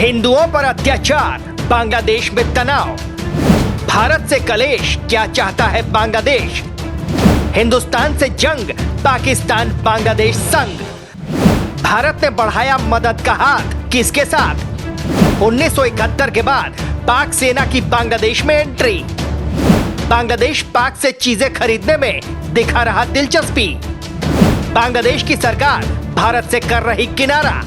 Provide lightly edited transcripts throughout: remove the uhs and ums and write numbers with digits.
हिंदुओं पर अत्याचार, बांग्लादेश में तनाव। भारत से कलेश, क्या चाहता है बांग्लादेश? हिंदुस्तान से जंग, पाकिस्तान बांग्लादेश संग। भारत ने बढ़ाया मदद का हाथ, किसके साथ? 1971 के बाद पाक सेना की बांग्लादेश में एंट्री। बांग्लादेश पाक से चीजें खरीदने में दिखा रहा दिलचस्पी। बांग्लादेश की सरकार भारत से कर रही किनारा।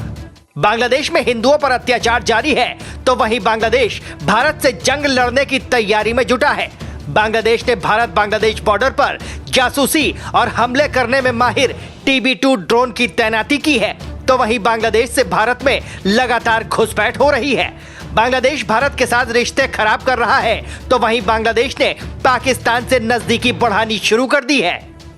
बांग्लादेश में हिंदुओं पर अत्याचार जारी है, तो वहीं बांग्लादेश भारत से जंग लड़ने की तैयारी में जुटा है। बांग्लादेश ने भारत बांग्लादेश बॉर्डर पर जासूसी और हमले करने में माहिर TB2 ड्रोन की तैनाती की है, तो वहीं बांग्लादेश से भारत में लगातार घुसपैठ हो रही है। बांग्लादेश भारत के साथ रिश्ते खराब कर रहा है, तो वहीं बांग्लादेश ने पाकिस्तान से नजदीकी बढ़ानी शुरू कर दी है।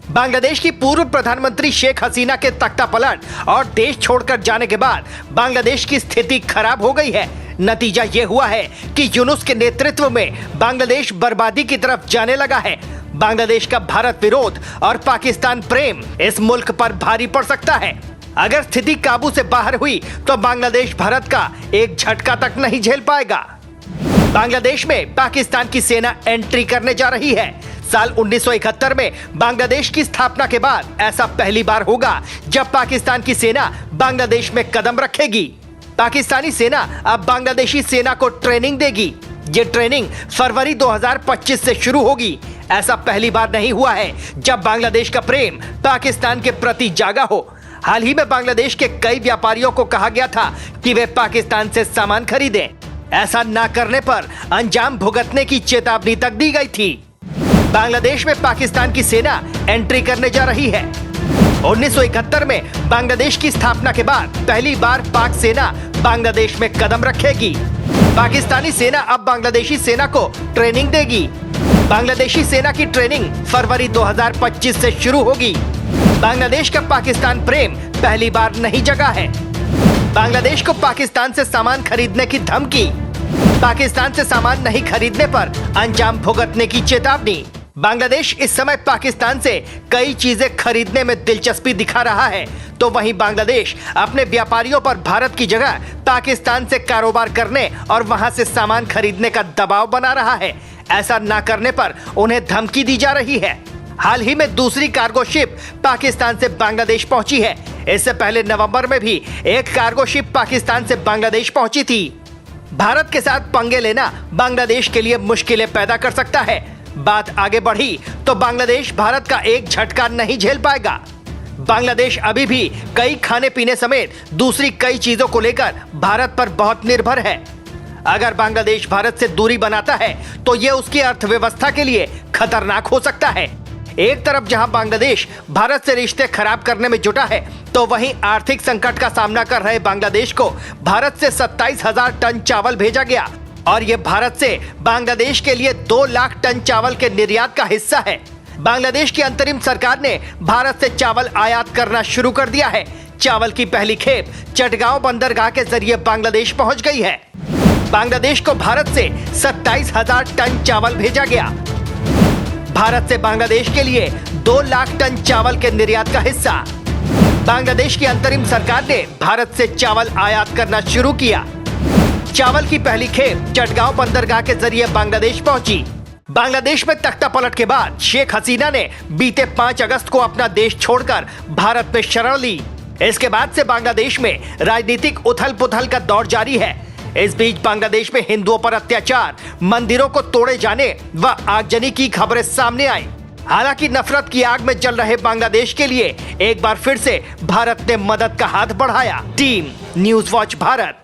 बांग्लादेश की पूर्व प्रधानमंत्री शेख हसीना के तख्तापलट और देश छोड़कर जाने के बाद बांग्लादेश की स्थिति खराब हो गई है। नतीजा ये हुआ है कि यूनुस के नेतृत्व में बांग्लादेश बर्बादी की तरफ जाने लगा है। बांग्लादेश का भारत विरोध और पाकिस्तान प्रेम इस मुल्क पर भारी पड़ सकता है। अगर स्थिति काबू से बाहर हुई तो बांग्लादेश भारत का एक झटका तक नहीं झेल पाएगा। बांग्लादेश में पाकिस्तान की सेना एंट्री करने जा रही है। साल 1971 में बांग्लादेश की स्थापना के बाद ऐसा पहली बार होगा जब पाकिस्तान की सेना बांग्लादेश में कदम रखेगी। पाकिस्तानी सेना अब बांग्लादेशी सेना को ट्रेनिंग देगी। ये ट्रेनिंग फरवरी 2025 से शुरू होगी। ऐसा पहली बार नहीं हुआ है जब बांग्लादेश का प्रेम पाकिस्तान के प्रति जागा हो। हाल ही में बांग्लादेश के कई व्यापारियों को कहा गया था कि वे पाकिस्तान से सामान खरीदें। ऐसा न करने पर अंजाम भुगतने की चेतावनी तक दी गई थी। बांग्लादेश में पाकिस्तान की सेना एंट्री करने जा रही है। 1971 में बांग्लादेश की स्थापना के बाद पहली बार पाक सेना बांग्लादेश में कदम रखेगी। पाकिस्तानी सेना अब बांग्लादेशी सेना को ट्रेनिंग देगी। बांग्लादेशी सेना की ट्रेनिंग फरवरी 2025 से शुरू होगी। बांग्लादेश का पाकिस्तान प्रेम पहली बार नहीं जगा है। बांग्लादेश को पाकिस्तान से सामान खरीदने की धमकी, पाकिस्तान से सामान नहीं खरीदने पर अंजाम भुगतने की चेतावनी। बांग्लादेश इस समय पाकिस्तान से कई चीजें खरीदने में दिलचस्पी दिखा रहा है, तो वहीं बांग्लादेश अपने व्यापारियों पर भारत की जगह पाकिस्तान से कारोबार करने और वहां से सामान खरीदने का दबाव बना रहा है। ऐसा न करने पर उन्हें धमकी दी जा रही है। हाल ही में दूसरी कार्गो शिप पाकिस्तान से बांग्लादेश पहुंची है। इससे पहले नवंबर में भी एक कार्गो शिप पाकिस्तान से बांग्लादेश पहुंची थी। भारत के साथ पंगे लेना बांग्लादेश के लिए मुश्किलें पैदा कर सकता है। बात आगे बढ़ी तो बांग्लादेश भारत का एक झटका नहीं झेल पाएगा। बांग्लादेश अभी भी कई खाने पीने समेत दूसरी कई चीजों को लेकर भारत पर बहुत निर्भर है। अगर बांग्लादेश भारत से दूरी बनाता है तो यह उसकी अर्थव्यवस्था के लिए खतरनाक हो सकता है। एक तरफ जहां बांग्लादेश भारत से रिश्ते खराब करने में जुटा है, तो वहीं आर्थिक संकट का सामना कर रहे बांग्लादेश को भारत से 27,000 टन चावल भेजा गया और ये भारत से बांग्लादेश के लिए 2 लाख टन चावल के निर्यात का हिस्सा है। बांग्लादेश की अंतरिम सरकार ने भारत से चावल आयात करना शुरू कर दिया है। चावल की पहली खेप चटगांव बंदरगाह के जरिए बांग्लादेश पहुंच गई है। बांग्लादेश को भारत से 27,000 टन चावल भेजा गया। भारत से बांग्लादेश के लिए 2 लाख टन चावल के निर्यात का हिस्सा। बांग्लादेश की अंतरिम सरकार ने भारत से चावल आयात करना शुरू किया। चावल की पहली खेप चटगांव बंदरगाह के जरिए बांग्लादेश पहुंची। बांग्लादेश में तख्तापलट के बाद शेख हसीना ने बीते 5 अगस्त को अपना देश छोड़कर भारत में शरण ली। इसके बाद से बांग्लादेश में राजनीतिक उथल पुथल का दौर जारी है। इस बीच बांग्लादेश में हिंदुओं पर अत्याचार, मंदिरों को तोड़े जाने व आगजनी की खबरें सामने आई। हालांकि नफरत की आग में जल रहे बांग्लादेश के लिए एक बार फिर से भारत ने मदद का हाथ बढ़ाया। Team news watch Bharat.